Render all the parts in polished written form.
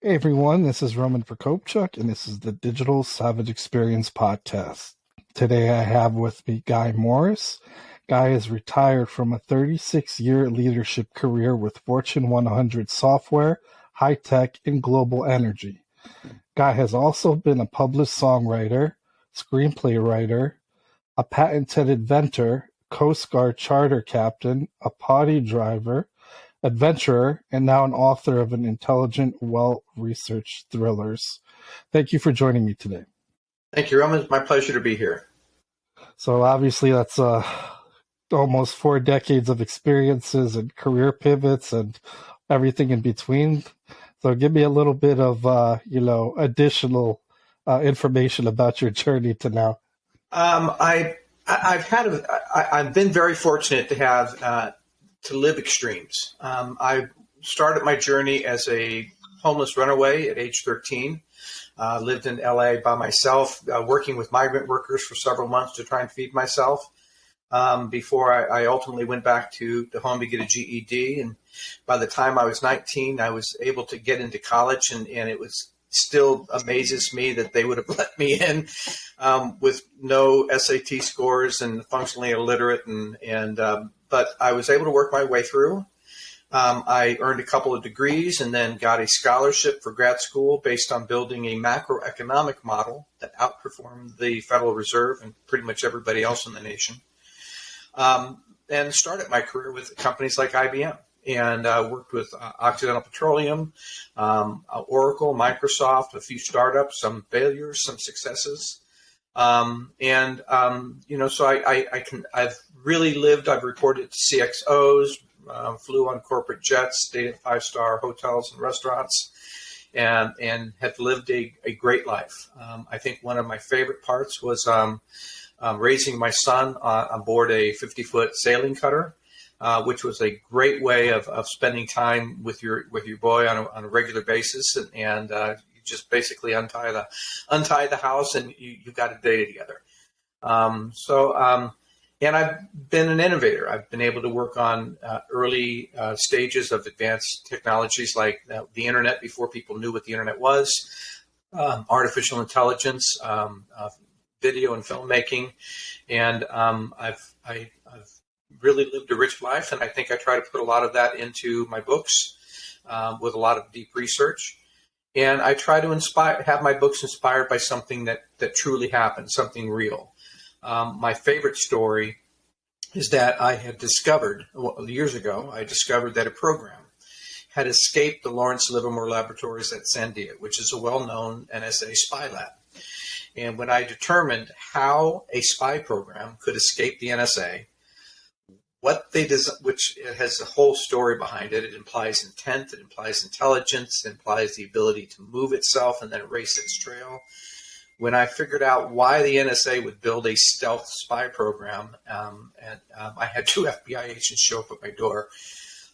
Hey everyone, this is Roman Prokopchuk, and this is the Digital Savage Experience podcast. Today I have with me Guy Morris. Guy is retired from a 36-year leadership career with Fortune 100 software, high tech, and global energy. Guy has also been a published songwriter, screenplay writer, a patented inventor, Coast Guard charter captain, a PADI driver, adventurer, and now an author of an intelligent, well-researched thrillers. Thank you for joining me today. Thank you, Roman. It's my pleasure to be here. So obviously that's almost 4 decades of experiences and career pivots and everything in between. So give me a little bit of, additional information about your journey to now. I've been very fortunate to have to live extremes. I started my journey as a homeless runaway at age 13. Lived in LA by myself, working with migrant workers for several months to try and feed myself before I ultimately went back to home to get a GED. And by the time I was 19, I was able to get into college, and it was still amazes me that they would have let me in with no SAT scores and functionally illiterate. But I was able to work my way through. I earned a couple of degrees and then got a scholarship for grad school based on building a macroeconomic model that outperformed the Federal Reserve and pretty much everybody else in the nation. And started my career with companies like IBM. And worked with Occidental Petroleum, Oracle, Microsoft, a few startups, some failures, some successes. So I've really lived, I've reported to CXOs, flew on corporate jets, stayed at 5-star hotels and restaurants, and have lived a great life. I think one of my favorite parts was raising my son on board a 50-foot sailing cutter. Which was a great way of spending time with your boy on a regular basis, and you just basically untie the house and you've got a day together. And I've been an innovator. I've been able to work on early stages of advanced technologies like the internet before people knew what the internet was, artificial intelligence, video and filmmaking, and I've really lived a rich life, and I think I try to put a lot of that into my books with a lot of deep research. And I try to have my books inspired by something that truly happened, something real. My favorite story is that I had discovered, years ago, that a program had escaped the Lawrence Livermore Laboratories at Sandia, which is a well-known NSA spy lab. And when I determined how a spy program could escape the NSA, which has a whole story behind it. It implies intent, it implies intelligence, it implies the ability to move itself and then erase its trail. When I figured out why the NSA would build a stealth spy program, I had 2 FBI agents show up at my door,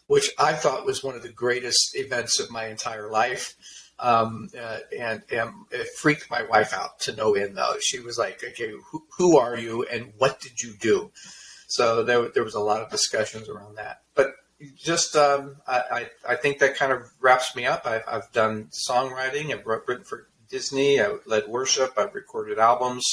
which I thought was one of the greatest events of my entire life. And it freaked my wife out to no end, though. She was like, okay, who are you and what did you do? So there was a lot of discussions around that. But just I think that kind of wraps me up. I've done songwriting. I've written for Disney. I led worship. I've recorded albums.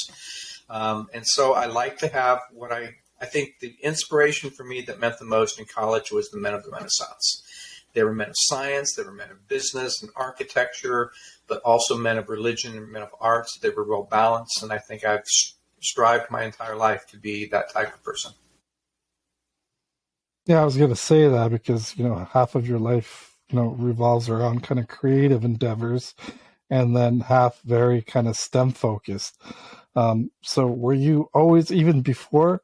And so I like to have what I think the inspiration for me that meant the most in college was the men of the Renaissance. They were men of science. They were men of business and architecture, but also men of religion and men of arts. They were well balanced. And I think I've strived my entire life to be that type of person. Yeah, I was going to say that because, half of your life, revolves around kind of creative endeavors and then half very kind of STEM focused. So were you always, even before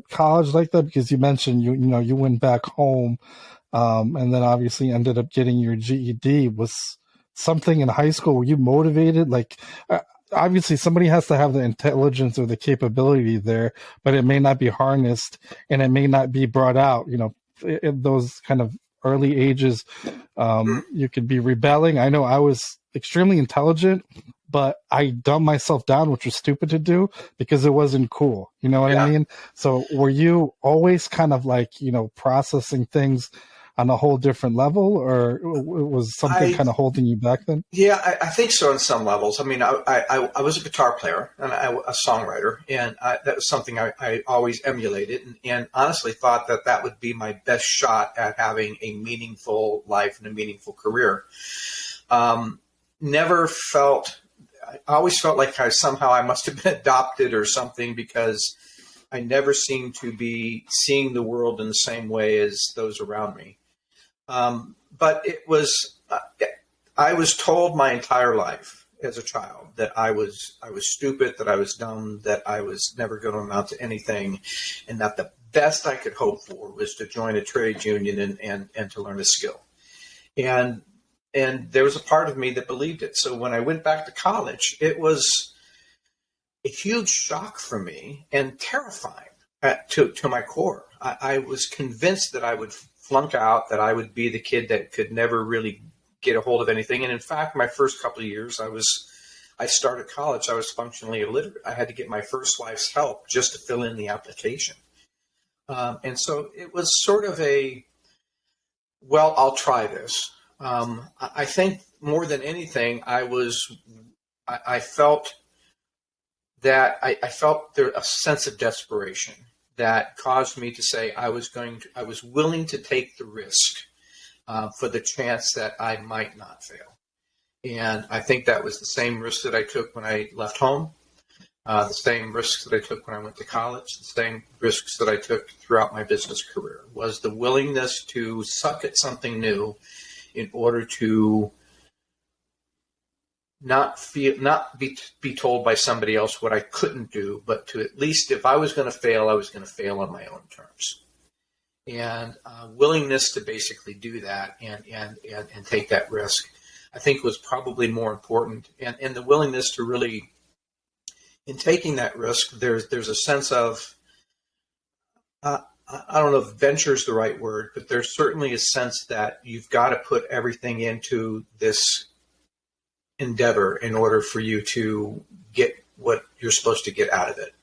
college like that? Because you mentioned, you went back home and then obviously ended up getting your GED. Was something in high school, were you motivated? Like, obviously somebody has to have the intelligence or the capability there, but it may not be harnessed and it may not be brought out, in those kind of early ages. You could be rebelling. I know I was extremely intelligent, but I dumbed myself down, which was stupid to do because it wasn't cool. You know what I mean? So were you always kind of like, processing things on a whole different level, or was something kind of holding you back then? Yeah, I think so on some levels. I mean, I was a guitar player and a songwriter, and that was something I always emulated, and honestly thought that would be my best shot at having a meaningful life and a meaningful career. Never felt, I always felt like somehow I must have been adopted or something, because I never seemed to be seeing the world in the same way as those around me. But it was, I was told my entire life as a child that I was stupid, that I was dumb, that I was never going to amount to anything, and that the best I could hope for was to join a trade union and to learn a skill. And there was a part of me that believed it. So when I went back to college, it was a huge shock for me and terrifying to my core. I was convinced that I would flunk out, that I would be the kid that could never really get a hold of anything. And in fact, my first couple of years, I started college, I was functionally illiterate. I had to get my first wife's help just to fill in the application. And so it was sort of well, I'll try this. I think more than anything, I felt that I felt there a sense of desperation that caused me to say I was willing to take the risk for the chance that I might not fail. And I think that was the same risk that I took when I left home, the same risks that I took when I went to college, the same risks that I took throughout my business career, was the willingness to suck at something new in order to not be told by somebody else what I couldn't do, but to at least, if I was going to fail, I was going to fail on my own terms. And willingness to basically do that and take that risk, I think, was probably more important. And the willingness to really, in taking that risk, there's a sense of, I don't know if venture is the right word, but there's certainly a sense that you've got to put everything into this endeavor in order for you to get what you're supposed to get out of it.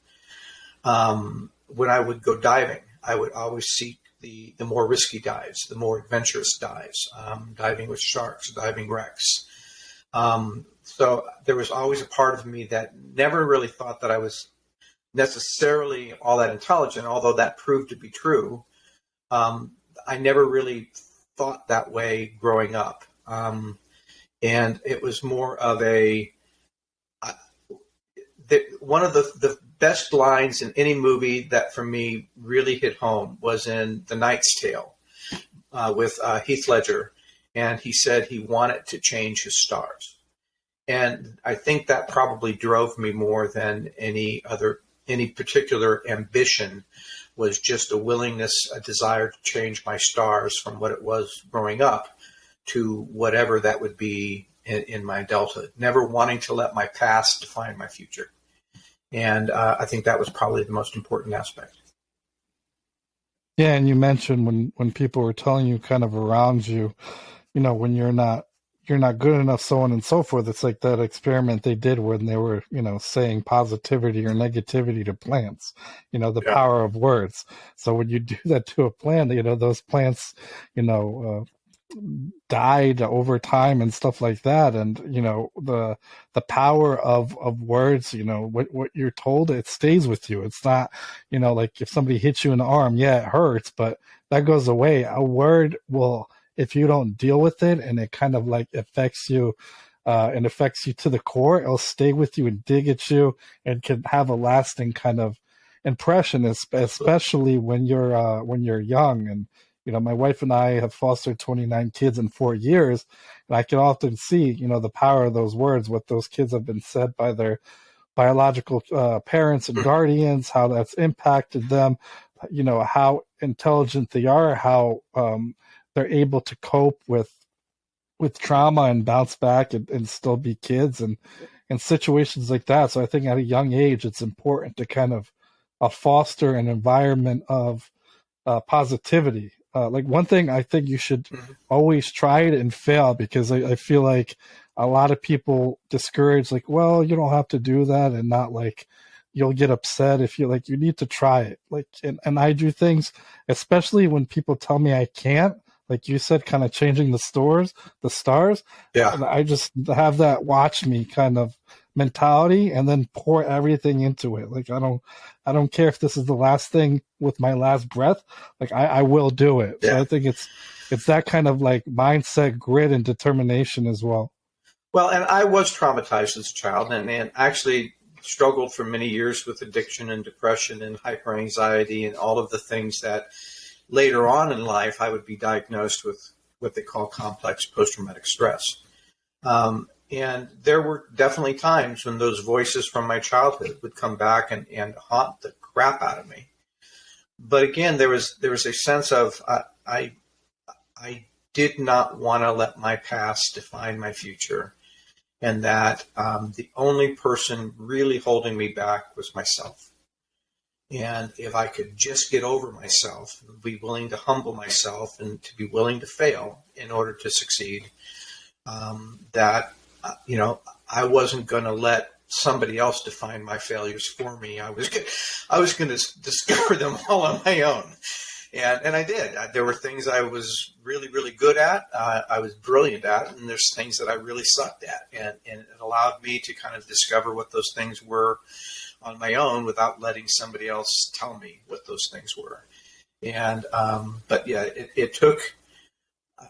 When I would go diving, I would always seek the more risky dives, the more adventurous dives, diving with sharks, diving wrecks. So there was always a part of me that never really thought that I was necessarily all that intelligent, although that proved to be true. I never really thought that way growing up. And it was more of one of the best lines in any movie that for me really hit home was in The Knight's Tale with Heath Ledger. And he said he wanted to change his stars. And I think that probably drove me more than any particular ambition, was just a willingness, a desire to change my stars from what it was growing up to whatever that would be in my adulthood, never wanting to let my past define my future. And I think that was probably the most important aspect. Yeah, and you mentioned when people were telling you kind of around you, when you're not good enough, so on and so forth. It's like that experiment they did when they were, saying positivity or negativity to plants, the power of words. So when you do that to a plant, those plants, died over time and stuff like that. And, the power of words, what you're told, it stays with you. It's not, like if somebody hits you in the arm, yeah, it hurts, but that goes away. A word will, if you don't deal with it and it kind of like affects you and affects you to the core, it'll stay with you and dig at you and can have a lasting kind of impression, especially when you're young. And my wife and I have fostered 29 kids in 4 years, and I can often see the power of those words, what those kids have been said by their biological parents and guardians, how that's impacted them, how intelligent they are, how they're able to cope with trauma and bounce back and still be kids and situations like that. So I think at a young age, it's important to kind of foster an environment of positivity. Like one thing I think you should always try it and fail, because I feel like a lot of people discourage, like, well, you don't have to do that, and not like you'll get upset if you like, you need to try it. Like, and I do things, especially when people tell me I can't, like you said, kind of changing the stars. Yeah. And I just have that watch me kind of mentality and then pour everything into it. Like I don't care if this is the last thing with my last breath. Like I will do it. So Yeah. I think it's that kind of like mindset, grit, and determination as well. Well, and I was traumatized as a child and actually struggled for many years with addiction and depression and hyperanxiety and all of the things that later on in life I would be diagnosed with what they call complex post-traumatic stress. And there were definitely times when those voices from my childhood would come back and haunt the crap out of me. But again, there was a sense of I did not want to let my past define my future, and that the only person really holding me back was myself. And if I could just get over myself, be willing to humble myself and to be willing to fail in order to succeed, I wasn't going to let somebody else define my failures for me. I was going to discover them all on my own. And I did. There were things I was really, really good at. I was brilliant at, and there's things that I really sucked at. And it allowed me to kind of discover what those things were on my own without letting somebody else tell me what those things were. And but yeah, it took.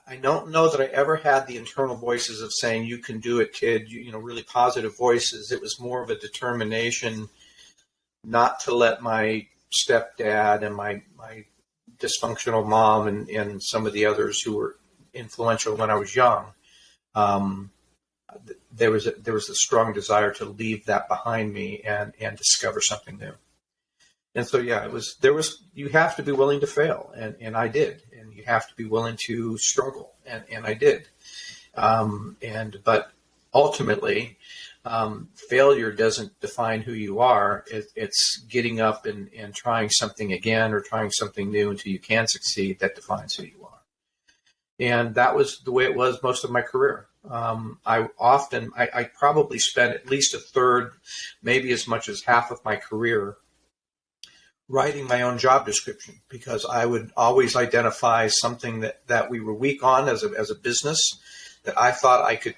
I don't know that I ever had the internal voices of saying, "You can do it, kid." Really positive voices. It was more of a determination not to let my stepdad and my dysfunctional mom and some of the others who were influential when I was young. There was a strong desire to leave that behind me and discover something new. And so, yeah, you have to be willing to fail. And I did. And you have to be willing to struggle. And I did. But ultimately, failure doesn't define who you are. It's getting up and trying something again or trying something new until you can succeed that defines who you are. And that was the way it was most of my career. I probably spent at least a third, maybe as much as half of my career writing my own job description, because I would always identify something that we were weak on as a business that I thought I could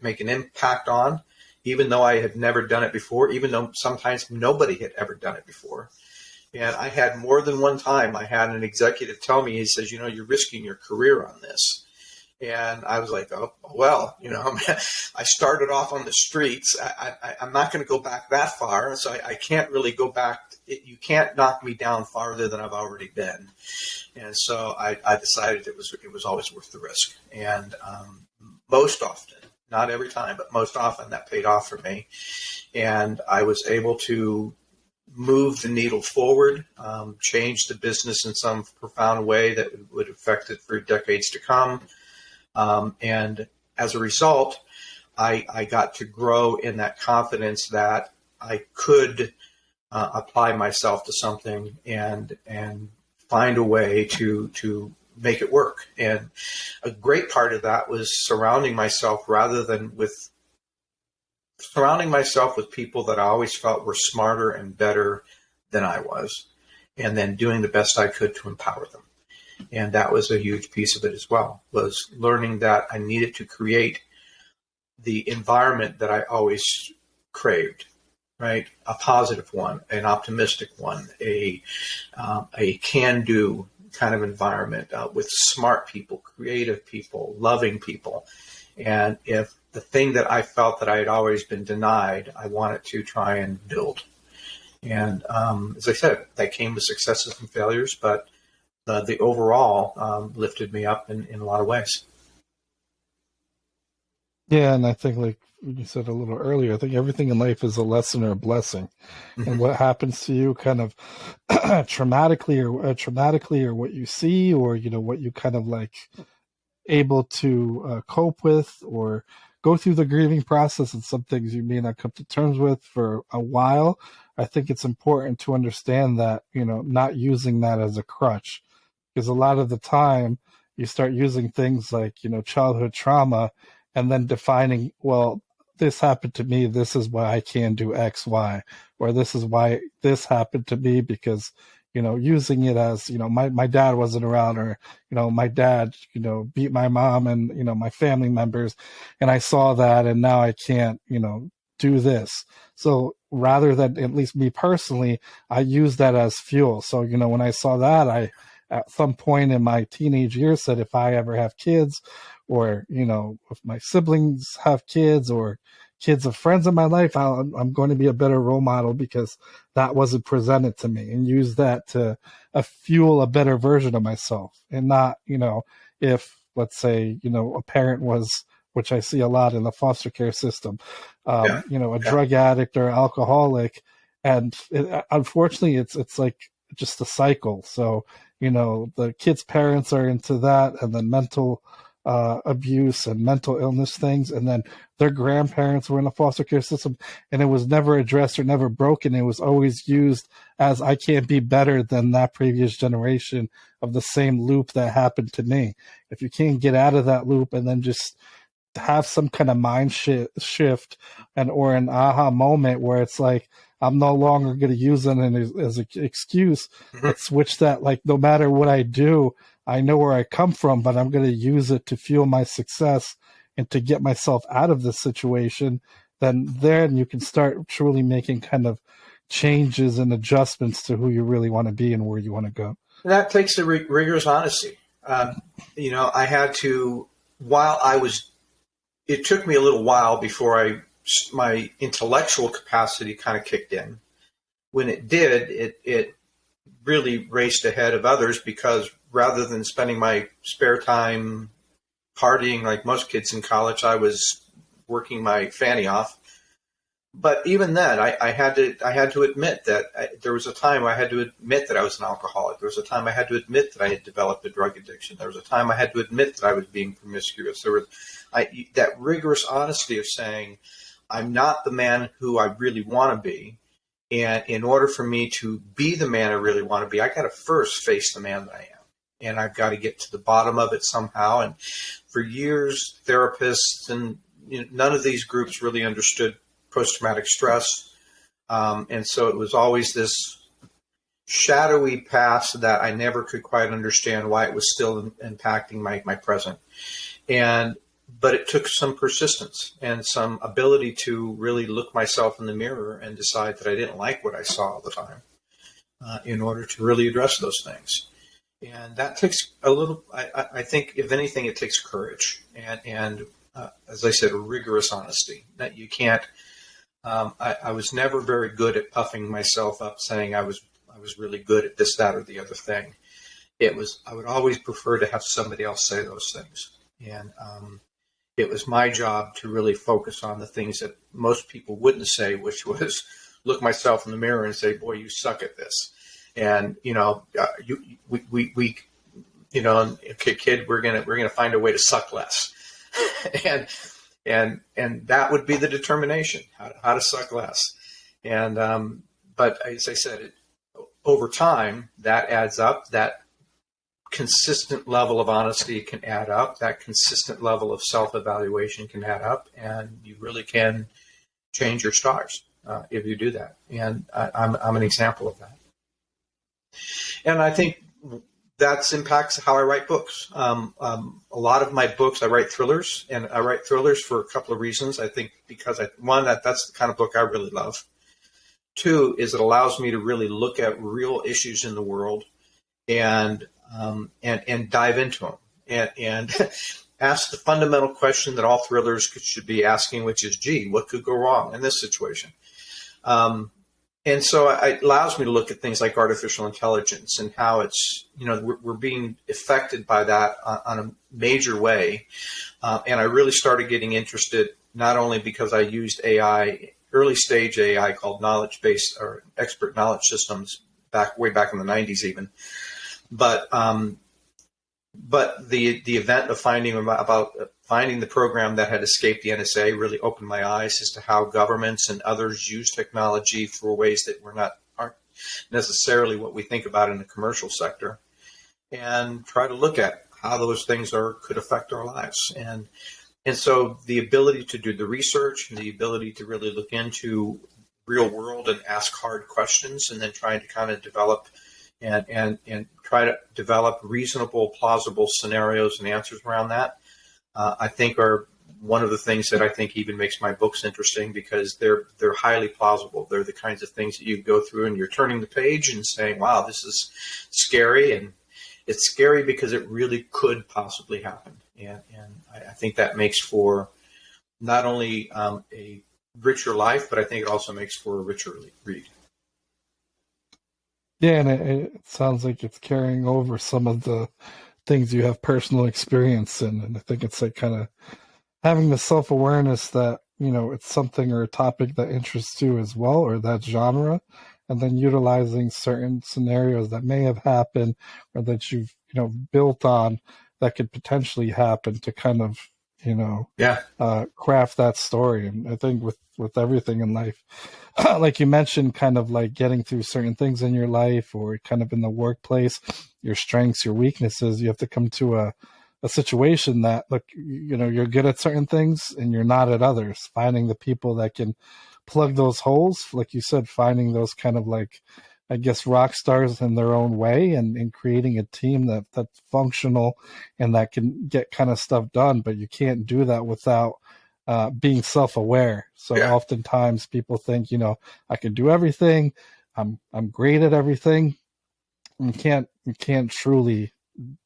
make an impact on, even though I had never done it before, even though sometimes nobody had ever done it before. And I had more than one time, I had an executive tell me, he says, you're risking your career on this. And I was like, oh, well, I started off on the streets. I'm not going to go back that far. So I can't really go back. You can't knock me down farther than I've already been. And so I decided it was always worth the risk. And most often, not every time, but most often that paid off for me. And I was able to move the needle forward, change the business in some profound way that would affect it for decades to come. And as a result, I got to grow in that confidence that I could apply myself to something and find a way to make it work. And a great part of that was surrounding myself with people that I always felt were smarter and better than I was, and then doing the best I could to empower them. And that was a huge piece of it as well, was learning that I needed to create the environment that I always craved, right? A positive one, an optimistic one, a can-do kind of environment with smart people, creative people, loving people. And if the thing that I felt that I had always been denied, I wanted to try and build. And as I said, that came with successes and failures, but the overall lifted me up in a lot of ways. Yeah, and I think, like you said a little earlier, I think everything in life is a lesson or a blessing. Mm-hmm. And what happens to you kind of traumatically or what you see, or, what you kind of like able to cope with or go through the grieving process, and some things you may not come to terms with for a while. I think it's important to understand that, not using that as a crutch, because a lot of the time you start using things like, childhood trauma and then defining, well, this happened to me, this is why I can do X, Y, or this is why this happened to me because, using it as, my dad wasn't around, or, my dad, beat my mom and, my family members, and I saw that, and now I can't, do this. So rather than, at least me personally, I use that as fuel. So, when I saw that, I, at some point in my teenage years, said if I ever have kids, or, if my siblings have kids, or kids of friends in my life, I'm going to be a better role model, because that wasn't presented to me, and use that to fuel a better version of myself. And not, if, let's say, a parent was, which I see a lot in the foster care system, Yeah. a drug addict or alcoholic. And unfortunately, it's like just a cycle. So, the kids' parents are into that, and then mental abuse and mental illness things, and then their grandparents were in the foster care system, and it was never addressed or never broken. It was always used as, I can't be better than that previous generation of the same loop that happened to me. If you can't get out of that loop and then just have some kind of mind shift, and or an aha moment where it's like, I'm no longer going to use it as an excuse, Mhm. but switch that, like, no matter what I do, I know where I come from, but I'm going to use it to fuel my success and to get myself out of this situation. Then you can start truly making kind of changes and adjustments to who you really want to be and where you want to go. And that takes a rigorous honesty. I had to, while I was, it took me a little while before my intellectual capacity kind of kicked in. When it did, it really raced ahead of others, because rather than spending my spare time partying like most kids in college, I was working my fanny off. But even then, I had to admit that there was a time I had to admit that I was an alcoholic. There was a time I had to admit that I had developed a drug addiction. There was a time I had to admit that I was being promiscuous. There was that rigorous honesty of saying, I'm not the man who I really want to be. And in order for me to be the man I really want to be, I got to first face the man that I am. And I've got to get to the bottom of it somehow. And for years, therapists and none of these groups really understood post-traumatic stress. And so it was always this shadowy past that I never could quite understand why it was still impacting my present. But it took some persistence and some ability to really look myself in the mirror and decide that I didn't like what I saw all the time, in order to really address those things. And that takes a little, I think, if anything, it takes courage and as I said, rigorous honesty. That you can't, I was never very good at puffing myself up, saying I was really good at this, that, or the other thing. I would always prefer to have somebody else say those things. And it was my job to really focus on the things that most people wouldn't say, which was look myself in the mirror and say, boy, you suck at this. And, okay, kid, we're going to find a way to suck less. and that would be the determination, how to suck less. And, but as I said, over time, that adds up. That consistent level of honesty can add up. That consistent level of self-evaluation can add up, and you really can change your stars if you do that. And I'm an example of that. And I think that impacts how I write books. A lot of my books, I write thrillers, and I write thrillers for a couple of reasons. I think because that's the kind of book I really love. Two is it allows me to really look at real issues in the world and dive into them and ask the fundamental question that all thrillers should be asking, which is, gee, what could go wrong in this situation? And so it allows me to look at things like artificial intelligence and how it's, we're being affected by that on a major way. And I really started getting interested not only because I used AI, early stage AI called knowledge-based or expert knowledge systems way back in the 90s even, but the event of finding the program that had escaped the NSA really opened my eyes as to how governments and others use technology for ways that aren't necessarily what we think about in the commercial sector, and try to look at how those things could affect our lives. And so the ability to do the research, the ability to really look into real world and ask hard questions, and then trying to kind of develop and try to develop reasonable, plausible scenarios and answers around that, I think are one of the things that I think even makes my books interesting, because they're highly plausible. They're the kinds of things that you go through and you're turning the page and saying, wow, this is scary. And it's scary because it really could possibly happen. And I think that makes for not only a richer life, but I think it also makes for a richer read. Yeah, and it sounds like it's carrying over some of the things you have personal experience in. And I think it's like kind of having the self-awareness that, it's something or a topic that interests you as well, or that genre, and then utilizing certain scenarios that may have happened or that you've, built on that could potentially happen to kind of, Yeah. craft that story. And I think with everything in life, like you mentioned, kind of like getting through certain things in your life or kind of in the workplace, your strengths, your weaknesses, you have to come to a situation that, look, you're good at certain things and you're not at others. Finding the people that can plug those holes, like you said, finding those kind of like, I guess, rock stars in their own way, and creating a team that's functional and that can get kind of stuff done. But you can't do that without being self-aware. So Yeah. oftentimes people think, I can do everything. I'm great at everything. You can't truly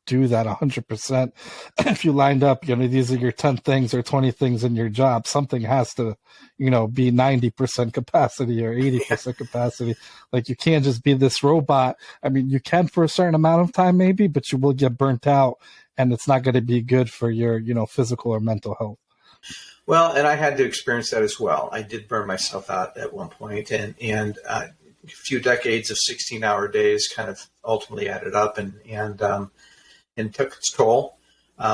do that 100%. If you lined up, these are your 10 things or 20 things in your job, something has to, be 90% capacity or 80% capacity. Like, you can't just be this robot. I mean, you can for a certain amount of time maybe, but you will get burnt out, and it's not going to be good for your, physical or mental health. Well, and I had to experience that as well. I did burn myself out at one point, and a few decades of 16-hour days kind of ultimately added up and took its toll,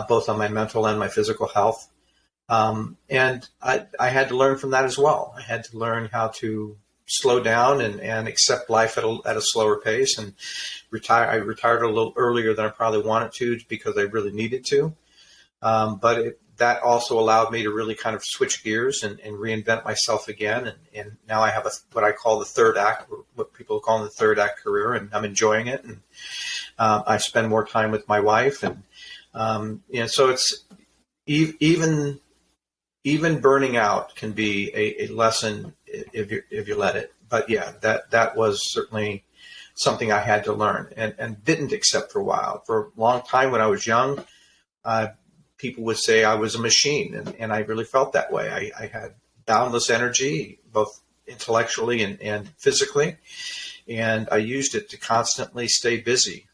both on my mental and my physical health. And I had to learn from that as well. I had to learn how to slow down and accept life at a slower pace, and retire. I retired a little earlier than I probably wanted to because I really needed to. But that also allowed me to really kind of switch gears and reinvent myself again. And now I have what I call the third act, or what people call the third act career, and I'm enjoying it. And I spend more time with my wife, and so it's even burning out can be a lesson if you let it. But yeah, that was certainly something I had to learn and didn't accept for a while. For a long time when I was young, people would say I was a machine, and I really felt that way. I had boundless energy, both intellectually and physically, and I used it to constantly stay busy.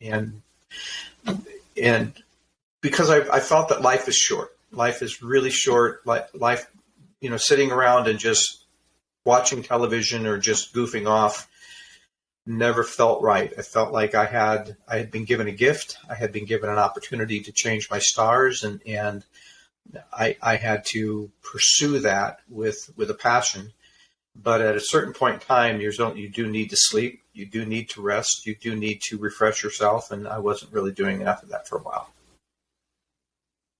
And because I felt that life is short. Life is really short. Life, sitting around and just watching television or just goofing off never felt right. I felt like I had been given a gift. I had been given an opportunity to change my stars, and I had to pursue that with a passion. But at a certain point in time, you do need to sleep. You do need to rest. You do need to refresh yourself. And I wasn't really doing enough of that for a while.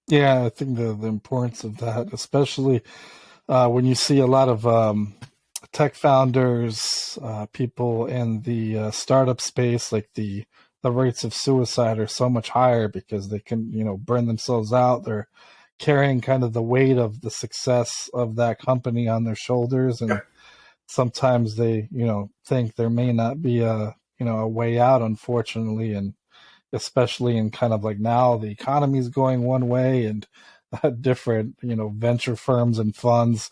Yeah, I think the importance of that, especially when you see a lot of tech founders, people in the startup space, like the rates of suicide are so much higher because they can, burn themselves out. They're carrying kind of the weight of the success of that company on their shoulders, and sometimes they, think there may not be a way out, unfortunately, and especially in kind of like now the economy is going one way, and different, venture firms and funds,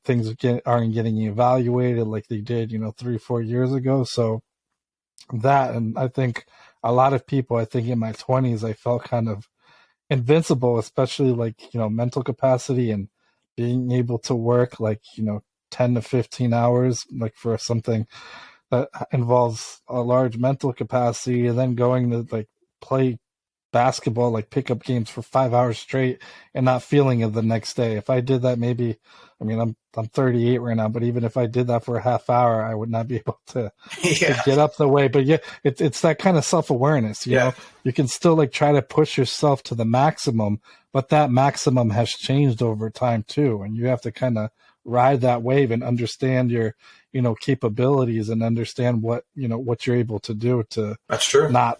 things aren't getting evaluated like they did, 3-4 years ago. So that, and I think a lot of people, I think in my 20s, I felt kind of invincible, especially like, mental capacity and being able to work like, 10 to 15 hours, like for something that involves a large mental capacity, and then going to like play basketball, like pickup games for 5 hours straight and not feeling it the next day. If I did that, maybe, I mean, I'm 38 right now, but even if I did that for a half hour, I would not be able to Yeah. get up the way. But yeah, it's that kind of self-awareness, you Yeah. know, you can still like try to push yourself to the maximum, but that maximum has changed over time too. And you have to kind of ride that wave and understand your, you know, capabilities and understand what, you know, what you're able to do to That's true. not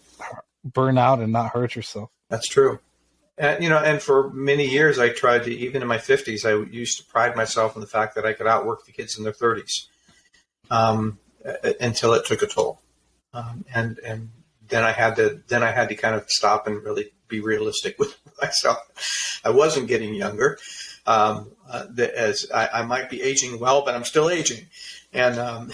burn out and not hurt yourself. That's true. And, you know, and for many years, I tried to, even in my 50s, I used to pride myself in the fact that I could outwork the kids in their 30s, until it took a toll. And then I had to kind of stop and really be realistic with myself. I wasn't getting younger, as I might be aging well, but I'm still aging. And,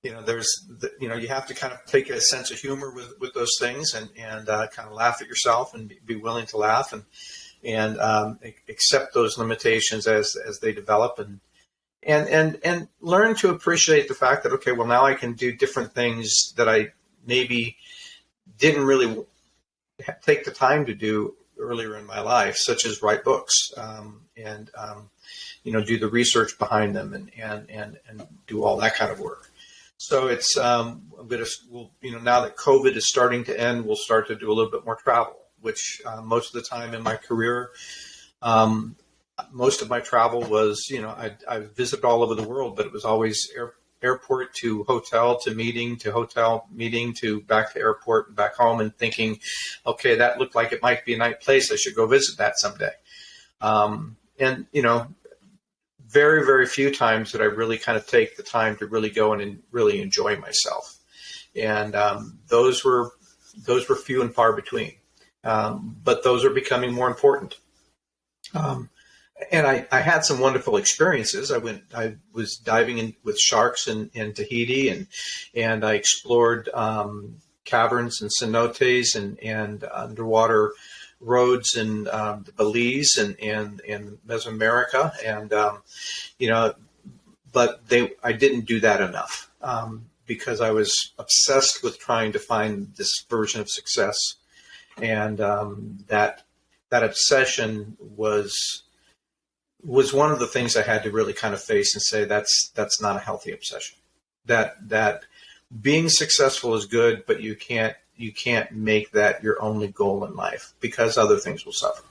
you know, you have to kind of take a sense of humor with those things and kind of laugh at yourself and be willing to laugh and accept those limitations as they develop and learn to appreciate the fact that, okay, well, now I can do different things that I maybe didn't really take the time to do earlier in my life, such as write books, and you know, do the research behind them and do all that kind of work. So it's you know, now that COVID is starting to end, we'll start to do a little bit more travel, which most of the time in my career, most of my travel was, you know, I visited all over the world, but it was always airport to hotel to meeting to hotel meeting to back to airport and back home, and thinking, okay, that looked like it might be a nice place. I should go visit that someday. And, you know, very, very few times did I really kind of take the time to really go and really enjoy myself. And those were few and far between. But those are becoming more important. And I had some wonderful experiences. I was diving in with sharks in Tahiti, and I explored caverns and cenotes and underwater roads in Belize and Mesoamerica, and you know, but I didn't do that enough because I was obsessed with trying to find this version of success, and that obsession was one of the things I had to really kind of face and say that's not a healthy obsession. That being successful is good, but you can't make that your only goal in life, because other things will suffer.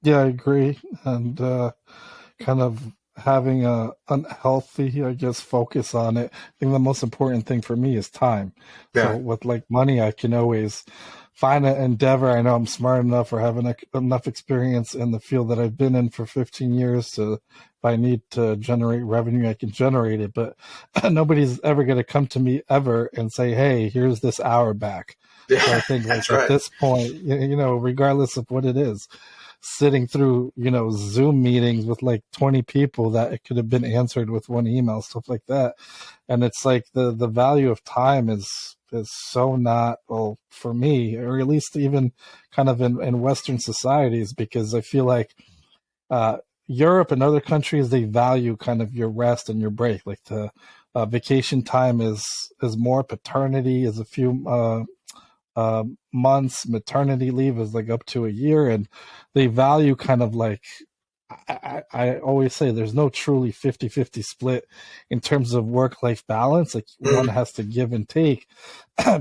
Yeah, I agree. And kind of having a unhealthy, I guess, focus on it. I think the most important thing for me is time. Yeah. So with like money, I can always find an endeavor. I know I'm smart enough or have enough experience in the field that I've been in for 15 years to, if I need to generate revenue, I can generate it. But nobody's ever going to come to me ever and say, hey, here's this hour back. Yeah, so I think like that's right. At this point, you know, regardless of what it is, sitting through, you know, Zoom meetings with like 20 people that it could have been answered with one email, stuff like that. And it's like the value of time is so not, well, for me, or at least even kind of in Western societies, because I feel like Europe and other countries, they value kind of your rest and your break. Like the vacation time is more, paternity is a few months, maternity leave is like up to a year, and they value kind of like, I always say there's no truly 50-50 split in terms of work-life balance. Like one has to give and take,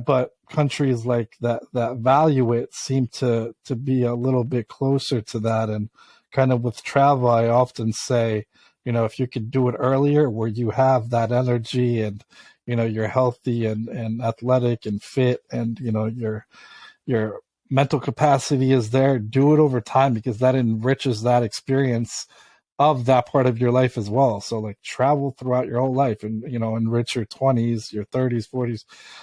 but countries like that value it seem to be a little bit closer to that. And kind of with travel, I often say, you know, if you could do it earlier where you have that energy and, you know, you're healthy and athletic and fit, and, you know, your mental capacity is there, do it over time, because that enriches that experience of that part of your life as well. So like travel throughout your whole life and, you know, enrich your 20s, your 30s, 40s,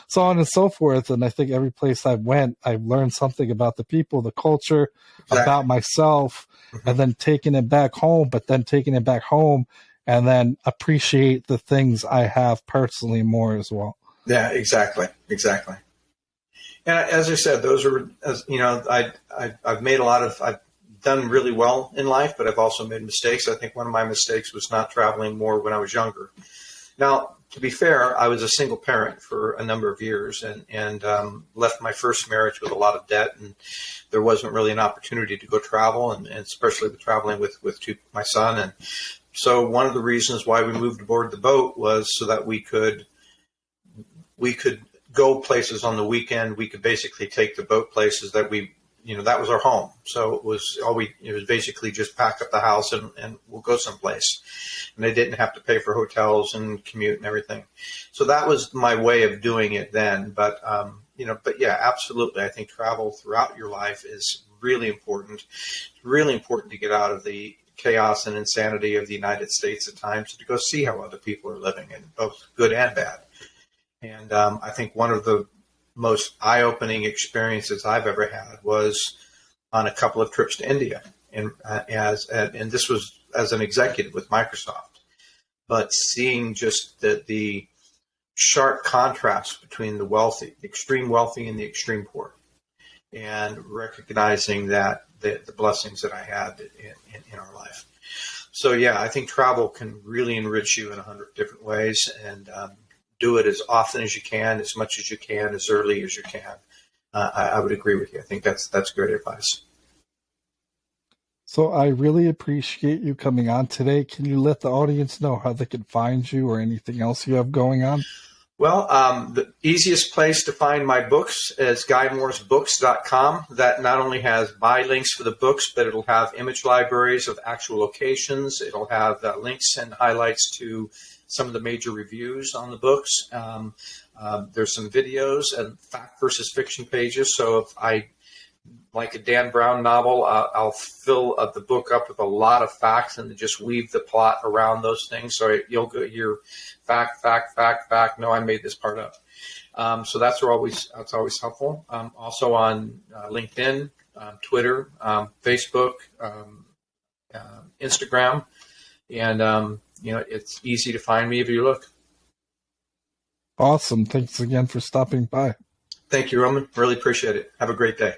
so on and so forth. And I think every place I went, I've learned something about the people, the culture, Exactly. about myself, and then taking it back home, and then appreciate the things I have personally more as well. Yeah, exactly. And as I said, those are, you know, I've made I've done really well in life, but I've also made mistakes. I think one of my mistakes was not traveling more when I was younger. Now, to be fair, I was a single parent for a number of years, and left my first marriage with a lot of debt, and there wasn't really an opportunity to go travel, and especially traveling with my son. And so one of the reasons why we moved aboard the boat was so that we could go places on the weekend. We could basically take the boat places that that was our home. So it was basically just pack up the house and we'll go someplace. And they didn't have to pay for hotels and commute and everything. So that was my way of doing it then. But yeah, absolutely. I think travel throughout your life is really important. It's really important to get out of the chaos and insanity of the United States at times, to go see how other people are living, and both good and bad. And I think one of the most eye-opening experiences I've ever had was on a couple of trips to India, and this was as an executive with Microsoft. But seeing just the sharp contrast between the extreme wealthy and the extreme poor, and recognizing that the blessings that I had in our life. So yeah, I think travel can really enrich you in 100 different ways, and do it as often as you can, as much as you can, as early as you can. I would agree with you. I think that's great advice. So I really appreciate you coming on today. Can you let the audience know how they can find you or anything else you have going on? Well, the easiest place to find my books is GuyMooresBooks.com. That not only has buy links for the books, but it'll have image libraries of actual locations. It'll have links and highlights to some of the major reviews on the books. There's some videos and fact versus fiction pages. So if I like a Dan Brown novel, I'll fill the book up with a lot of facts and just weave the plot around those things. So you'll go your fact. No, I made this part up. So that's always helpful. Also on LinkedIn, Twitter, Facebook, Instagram, and it's easy to find me if you look. Awesome. Thanks again for stopping by. Thank you, Roman. Really appreciate it. Have a great day.